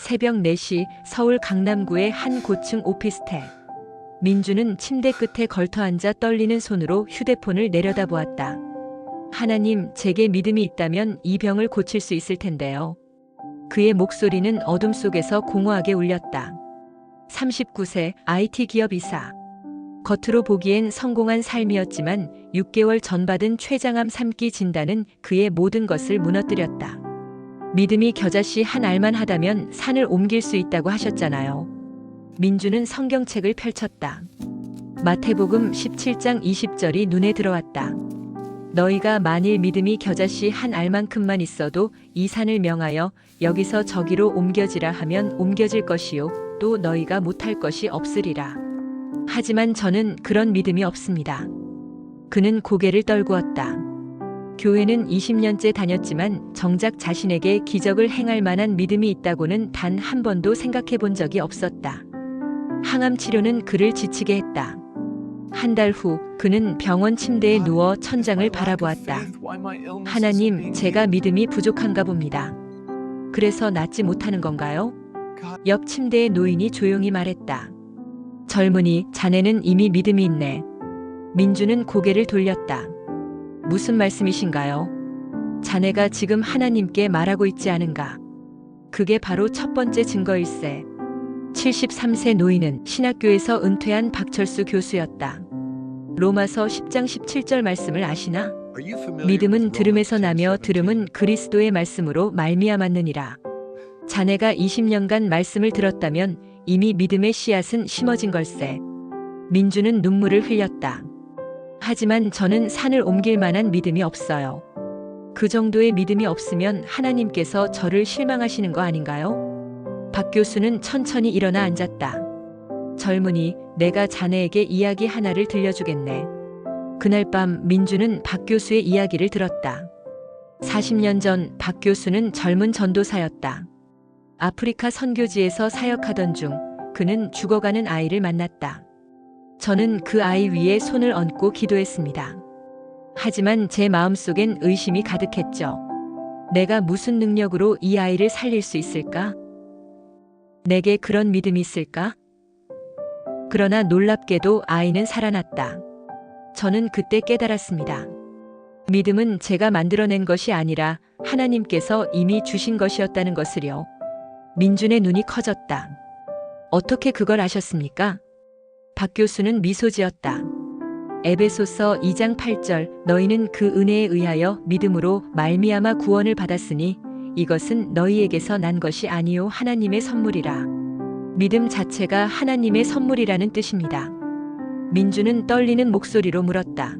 새벽 4시 서울 강남구의 한 고층 오피스텔. 민주는 침대 끝에 걸터앉아 떨리는 손으로 휴대폰을 내려다보았다. 하나님, 제게 믿음이 있다면 이 병을 고칠 수 있을 텐데요. 그의 목소리는 어둠 속에서 공허하게 울렸다. 39세 IT 기업 이사. 겉으로 보기엔 성공한 삶이었지만 6개월 전 받은 췌장암 3기 진단은 그의 모든 것을 무너뜨렸다. 믿음이 겨자씨 한 알만 하다면 산을 옮길 수 있다고 하셨잖아요. 민주는 성경책을 펼쳤다. 마태복음 17장 20절이 눈에 들어왔다. 너희가 만일 믿음이 겨자씨 한 알만큼만 있어도 이 산을 명하여 여기서 저기로 옮겨지라 하면 옮겨질 것이요 또 너희가 못할 것이 없으리라. 하지만 저는 그런 믿음이 없습니다. 그는 고개를 떨구었다. 교회는 20년째 다녔지만 정작 자신에게 기적을 행할 만한 믿음이 있다고는 단 한 번도 생각해 본 적이 없었다. 항암 치료는 그를 지치게 했다. 한 달 후 그는 병원 침대에 누워 천장을 바라보았다. 하나님, 제가 믿음이 부족한가 봅니다. 그래서 낫지 못하는 건가요? 옆 침대의 노인이 조용히 말했다. 젊은이, 자네는 이미 믿음이 있네. 민주는 고개를 돌렸다. 무슨 말씀이신가요? 자네가 지금 하나님께 말하고 있지 않은가? 그게 바로 첫 번째 증거일세. 73세 노인은 신학교에서 은퇴한 박철수 교수였다. 로마서 10장 17절 말씀을 아시나? 믿음은 들음에서 나며 들음은 그리스도의 말씀으로 말미암았느니라. 자네가 20년간 말씀을 들었다면 이미 믿음의 씨앗은 심어진 걸세. 민주는 눈물을 흘렸다. 하지만 저는 산을 옮길 만한 믿음이 없어요. 그 정도의 믿음이 없으면 하나님께서 저를 실망하시는 거 아닌가요? 박 교수는 천천히 일어나 앉았다. 젊은이, 내가 자네에게 이야기 하나를 들려주겠네. 그날 밤 민주는 박 교수의 이야기를 들었다. 40년 전 박 교수는 젊은 전도사였다. 아프리카 선교지에서 사역하던 중 그는 죽어가는 아이를 만났다. 저는 그 아이 위에 손을 얹고 기도했습니다. 하지만 제 마음속엔 의심이 가득했죠. 내가 무슨 능력으로 이 아이를 살릴 수 있을까? 내게 그런 믿음이 있을까? 그러나 놀랍게도 아이는 살아났다. 저는 그때 깨달았습니다. 믿음은 제가 만들어낸 것이 아니라 하나님께서 이미 주신 것이었다는 것을요. 민준의 눈이 커졌다. 어떻게 그걸 아셨습니까? 박 교수는 미소 지었다. 에베소서 2장 8절, 너희는 그 은혜에 의하여 믿음으로 말미암아 구원을 받았으니 이것은 너희에게서 난 것이 아니요 하나님의 선물이라. 믿음 자체가 하나님의 선물이라는 뜻입니다. 민주는 떨리는 목소리로 물었다.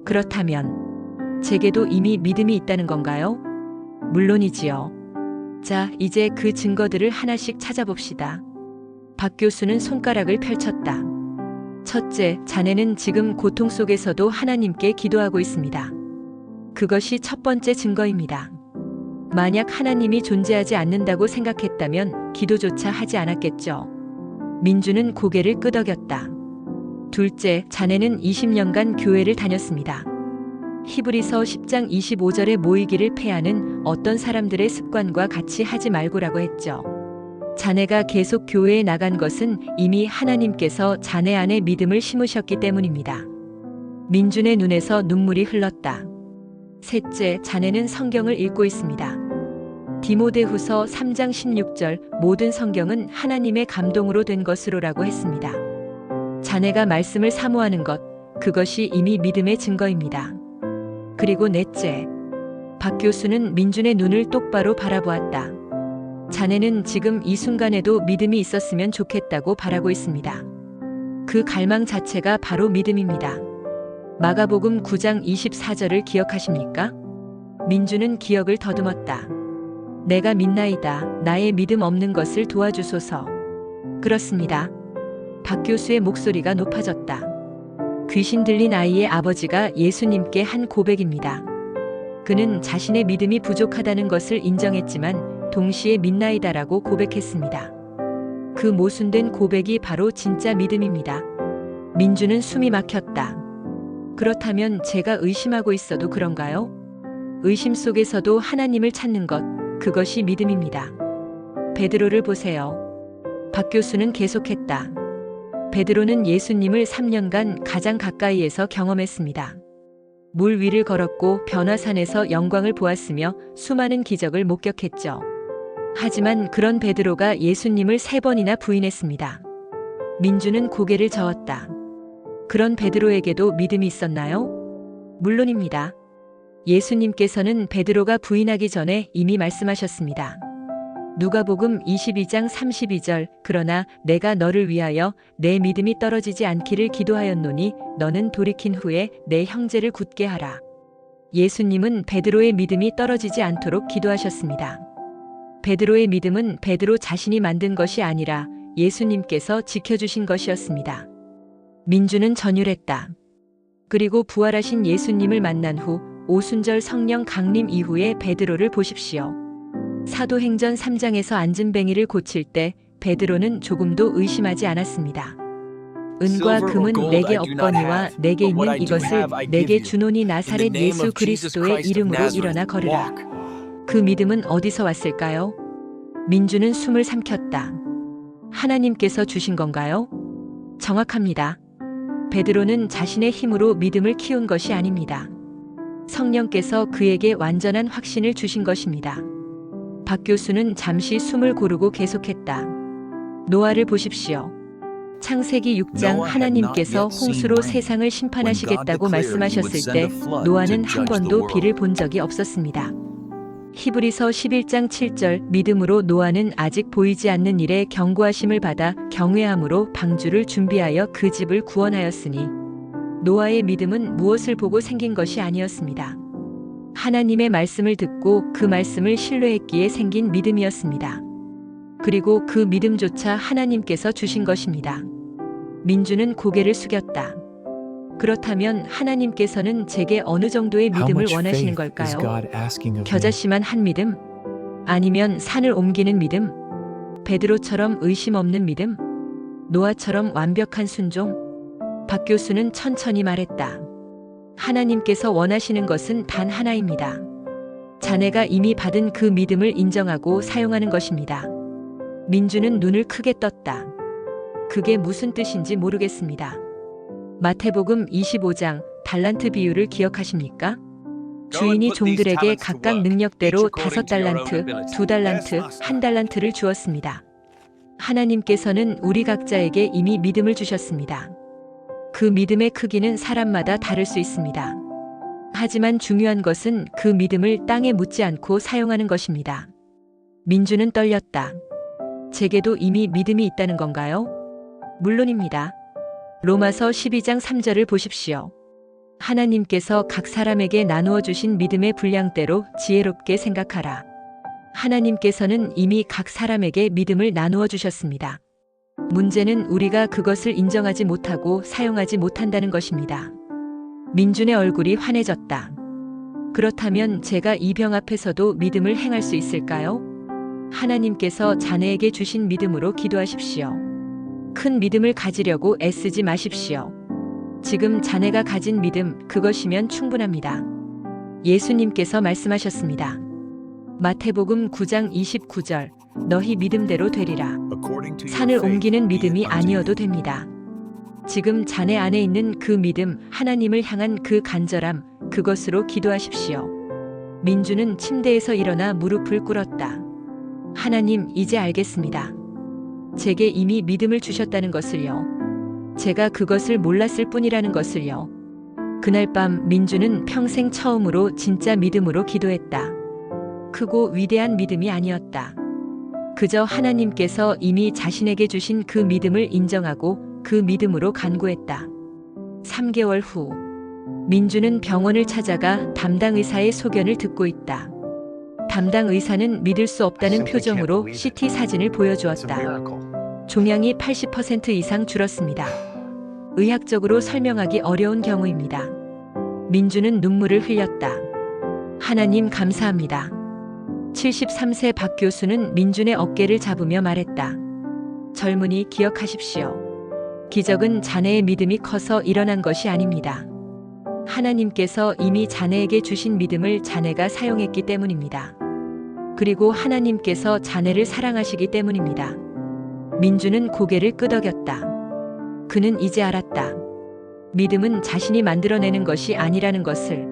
그렇다면 제게도 이미 믿음이 있다는 건가요? 물론이지요. 자, 이제 그 증거들을 하나씩 찾아봅시다. 박 교수는 손가락을 펼쳤다. 첫째, 자네는 지금 고통 속에서도 하나님께 기도하고 있습니다. 그것이 첫 번째 증거입니다. 만약 하나님이 존재하지 않는다고 생각했다면 기도조차 하지 않았겠죠. 민주는 고개를 끄덕였다. 둘째, 자네는 20년간 교회를 다녔습니다. 히브리서 10장 25절에 모이기를 패하는 어떤 사람들의 습관과 같이 하지 말고라고 했죠. 자네가 계속 교회에 나간 것은 이미 하나님께서 자네 안에 믿음을 심으셨기 때문입니다. 민준의 눈에서 눈물이 흘렀다. 셋째, 자네는 성경을 읽고 있습니다. 디모데후서 3장 16절, 모든 성경은 하나님의 감동으로 된 것으로라고 했습니다. 자네가 말씀을 사모하는 것, 그것이 이미 믿음의 증거입니다. 그리고 넷째, 박 교수는 민준의 눈을 똑바로 바라보았다. 자네는 지금 이 순간에도 믿음이 있었으면 좋겠다고 바라고 있습니다. 그 갈망 자체가 바로 믿음입니다. 마가복음 9장 24절을 기억하십니까? 민주는 기억을 더듬었다. 내가 믿나이다. 나의 믿음 없는 것을 도와주소서. 그렇습니다. 박 교수의 목소리가 높아졌다. 귀신 들린 아이의 아버지가 예수님께 한 고백입니다. 그는 자신의 믿음이 부족하다는 것을 인정했지만 동시에 믿나이다라고 고백했습니다. 그 모순된 고백이 바로 진짜 믿음입니다. 민주는 숨이 막혔다. 그렇다면 제가 의심하고 있어도 그런가요? 의심 속에서도 하나님을 찾는 것, 그것이 믿음입니다. 베드로를 보세요. 박 교수는 계속했다. 베드로는 예수님을 3년간 가장 가까이에서 경험했습니다. 물 위를 걸었고 변화산에서 영광을 보았으며 수많은 기적을 목격했죠. 하지만 그런 베드로가 예수님을 3번이나 부인했습니다. 민주는 고개를 저었다. 그런 베드로에게도 믿음이 있었나요? 물론입니다. 예수님께서는 베드로가 부인하기 전에 이미 말씀하셨습니다. 누가복음 22장 32절 그러나 내가 너를 위하여 내 믿음이 떨어지지 않기를 기도하였노니 너는 돌이킨 후에 내 형제를 굳게 하라. 예수님은 베드로의 믿음이 떨어지지 않도록 기도하셨습니다. 베드로의 믿음은 베드로 자신이 만든 것이 아니라 예수님께서 지켜주신 것이었습니다. 민주는 전율했다. 그리고 부활하신 예수님을 만난 후 오순절 성령 강림 이후에 베드로를 보십시오. 사도행전 3장에서 안진뱅이를 고칠 때 베드로는 조금도 의심하지 않았습니다. 은과 금은 내게 없거니와 내게 있는 이것을 내게 주노니 나사렛 예수 그리스도의 이름으로 일어나 걸으라. 그 믿음은 어디서 왔을까요? 민주는 숨을 삼켰다. 하나님께서 주신 건가요? 정확합니다. 베드로는 자신의 힘으로 믿음을 키운 것이 아닙니다. 성령께서 그에게 완전한 확신을 주신 것입니다. 박 교수는 잠시 숨을 고르고 계속했다. 노아를 보십시오. 창세기 6장 하나님께서 홍수로 세상을 심판하시겠다고 말씀하셨을 때 노아는 한 번도 비를 본 적이 없었습니다. 히브리서 11장 7절 믿음으로 노아는 아직 보이지 않는 일에 경고하심을 받아 경외함으로 방주를 준비하여 그 집을 구원하였으니 노아의 믿음은 무엇을 보고 생긴 것이 아니었습니다. 하나님의 말씀을 듣고 그 말씀을 신뢰했기에 생긴 믿음이었습니다. 그리고 그 믿음조차 하나님께서 주신 것입니다. 민주는 고개를 숙였다. 그렇다면 하나님께서는 제게 어느 정도의 믿음을 원하시는 걸까요? 겨자씨만 한 믿음? 아니면 산을 옮기는 믿음? 베드로처럼 의심 없는 믿음? 노아처럼 완벽한 순종? 박 교수는 천천히 말했다. 하나님께서 원하시는 것은 단 하나입니다. 자네가 이미 받은 그 믿음을 인정하고 사용하는 것입니다. 민주는 눈을 크게 떴다. 그게 무슨 뜻인지 모르겠습니다. 마태복음 25장 달란트 비유를 기억하십니까? 주인이 종들에게 각각 능력대로 5달란트, 2달란트, 1달란트를 주었습니다. 하나님께서는 우리 각자에게 이미 믿음을 주셨습니다. 그 믿음의 크기는 사람마다 다를 수 있습니다. 하지만 중요한 것은 그 믿음을 땅에 묻지 않고 사용하는 것입니다. 민주는 떨렸다. 제게도 이미 믿음이 있다는 건가요? 물론입니다. 로마서 12장 3절을 보십시오. 하나님께서 각 사람에게 나누어 주신 믿음의 분량대로 지혜롭게 생각하라. 하나님께서는 이미 각 사람에게 믿음을 나누어 주셨습니다. 문제는 우리가 그것을 인정하지 못하고 사용하지 못한다는 것입니다. 민준의 얼굴이 환해졌다. 그렇다면 제가 이 병 앞에서도 믿음을 행할 수 있을까요? 하나님께서 자네에게 주신 믿음으로 기도하십시오. 큰 믿음을 가지려고 애쓰지 마십시오. 지금 자네가 가진 믿음, 그것이면 충분합니다. 예수님께서 말씀하셨습니다. 마태복음 9장 29절, 너희 믿음대로 되리라. 산을 옮기는 믿음이 아니어도 됩니다. 지금 자네 안에 있는 그 믿음, 하나님을 향한 그 간절함, 그것으로 기도하십시오. 민주는 침대에서 일어나 무릎을 꿇었다. 하나님, 이제 알겠습니다. 제게 이미 믿음을 주셨다는 것을요. 제가 그것을 몰랐을 뿐이라는 것을요. 그날 밤 민주는 평생 처음으로 진짜 믿음으로 기도했다. 크고 위대한 믿음이 아니었다. 그저 하나님께서 이미 자신에게 주신 그 믿음을 인정하고 그 믿음으로 간구했다. 3개월 후 민주는 병원을 찾아가 담당 의사의 소견을 듣고 있다. 담당 의사는 믿을 수 없다는 표정으로 CT 사진을 보여주었다. 종양이 80% 이상 줄었습니다. 의학적으로 설명하기 어려운 경우입니다. 민주는 눈물을 흘렸다. 하나님 감사합니다. 73세 박 교수는 민준의 어깨를 잡으며 말했다. 젊은이 기억하십시오. 기적은 자네의 믿음이 커서 일어난 것이 아닙니다. 하나님께서 이미 자네에게 주신 믿음을 자네가 사용했기 때문입니다. 그리고 하나님께서 자네를 사랑하시기 때문입니다. 민주는 고개를 끄덕였다. 그는 이제 알았다. 믿음은 자신이 만들어내는 것이 아니라는 것을,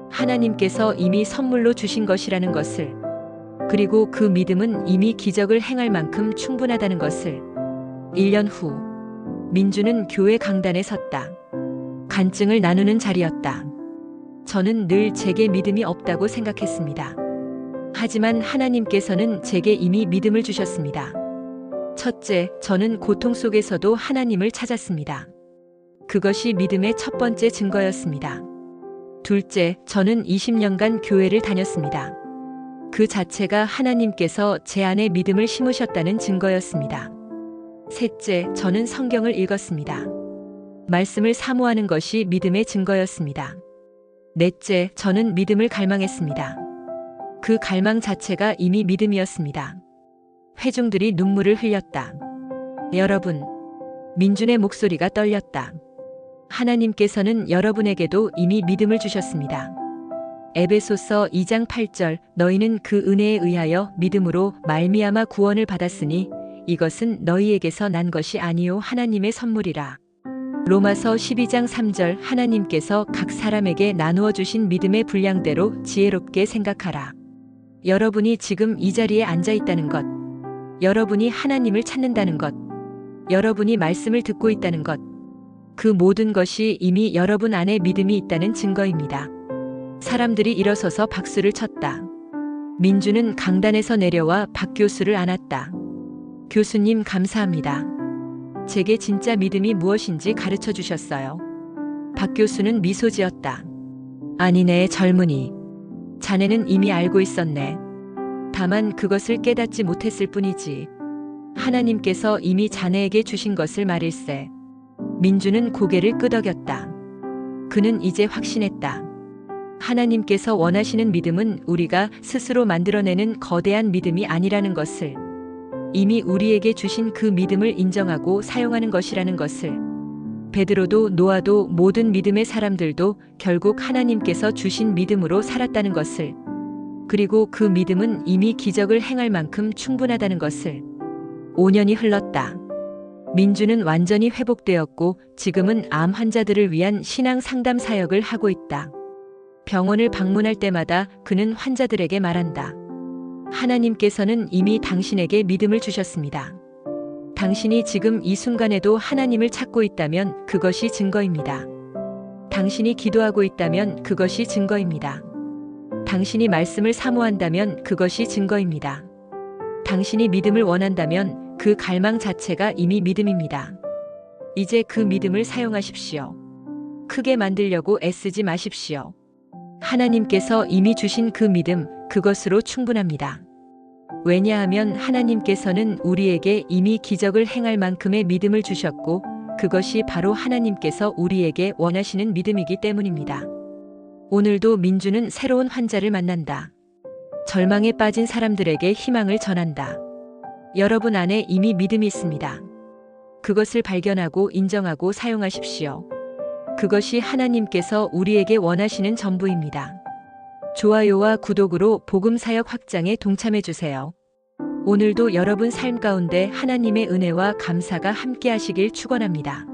하나님께서 이미 선물로 주신 것이라는 것을, 그리고 그 믿음은 이미 기적을 행할 만큼 충분하다는 것을. 1년 후, 민주는 교회 강단에 섰다. 간증을 나누는 자리였다. 저는 늘 제게 믿음이 없다고 생각했습니다. 하지만 하나님께서는 제게 이미 믿음을 주셨습니다. 첫째, 저는 고통 속에서도 하나님을 찾았습니다. 그것이 믿음의 첫 번째 증거였습니다. 둘째, 저는 20년간 교회를 다녔습니다. 그 자체가 하나님께서 제 안에 믿음을 심으셨다는 증거였습니다. 셋째, 저는 성경을 읽었습니다. 말씀을 사모하는 것이 믿음의 증거였습니다. 넷째, 저는 믿음을 갈망했습니다. 그 갈망 자체가 이미 믿음이었습니다. 회중들이 눈물을 흘렸다. 여러분, 민준의 목소리가 떨렸다. 하나님께서는 여러분에게도 이미 믿음을 주셨습니다. 에베소서 2장 8절, 너희는 그 은혜에 의하여 믿음으로 말미암아 구원을 받았으니 이것은 너희에게서 난 것이 아니요 하나님의 선물이라. 로마서 12장 3절, 하나님께서 각 사람에게 나누어 주신 믿음의 분량대로 지혜롭게 생각하라. 여러분이 지금 이 자리에 앉아 있다는 것, 여러분이 하나님을 찾는다는 것, 여러분이 말씀을 듣고 있다는 것, 그 모든 것이 이미 여러분 안에 믿음이 있다는 증거입니다. 사람들이 일어서서 박수를 쳤다. 민주는 강단에서 내려와 박 교수를 안았다. 교수님 감사합니다. 제게 진짜 믿음이 무엇인지 가르쳐 주셨어요. 박 교수는 미소 지었다. 아니네 젊은이. 자네는 이미 알고 있었네. 다만 그것을 깨닫지 못했을 뿐이지. 하나님께서 이미 자네에게 주신 것을 말일세. 민주는 고개를 끄덕였다. 그는 이제 확신했다. 하나님께서 원하시는 믿음은 우리가 스스로 만들어내는 거대한 믿음이 아니라는 것을, 이미 우리에게 주신 그 믿음을 인정하고 사용하는 것이라는 것을. 베드로도 노아도 모든 믿음의 사람들도 결국 하나님께서 주신 믿음으로 살았다는 것을, 그리고 그 믿음은 이미 기적을 행할 만큼 충분하다는 것을. 5년이 흘렀다. 민주는 완전히 회복되었고 지금은 암 환자들을 위한 신앙 상담 사역을 하고 있다. 병원을 방문할 때마다 그는 환자들에게 말한다. 하나님께서는 이미 당신에게 믿음을 주셨습니다. 당신이 지금 이 순간에도 하나님을 찾고 있다면 그것이 증거입니다. 당신이 기도하고 있다면 그것이 증거입니다. 당신이 말씀을 사모한다면 그것이 증거입니다. 당신이 믿음을 원한다면 그 갈망 자체가 이미 믿음입니다. 이제 그 믿음을 사용하십시오. 크게 만들려고 애쓰지 마십시오. 하나님께서 이미 주신 그 믿음, 그것으로 충분합니다. 왜냐하면 하나님께서는 우리에게 이미 기적을 행할 만큼의 믿음을 주셨고 그것이 바로 하나님께서 우리에게 원하시는 믿음이기 때문입니다. 오늘도 민주는 새로운 환자를 만난다. 절망에 빠진 사람들에게 희망을 전한다. 여러분 안에 이미 믿음이 있습니다. 그것을 발견하고 인정하고 사용하십시오. 그것이 하나님께서 우리에게 원하시는 전부입니다. 좋아요와 구독으로 복음 사역 확장에 동참해 주세요. 오늘도 여러분 삶 가운데 하나님의 은혜와 감사가 함께 하시길 축원합니다.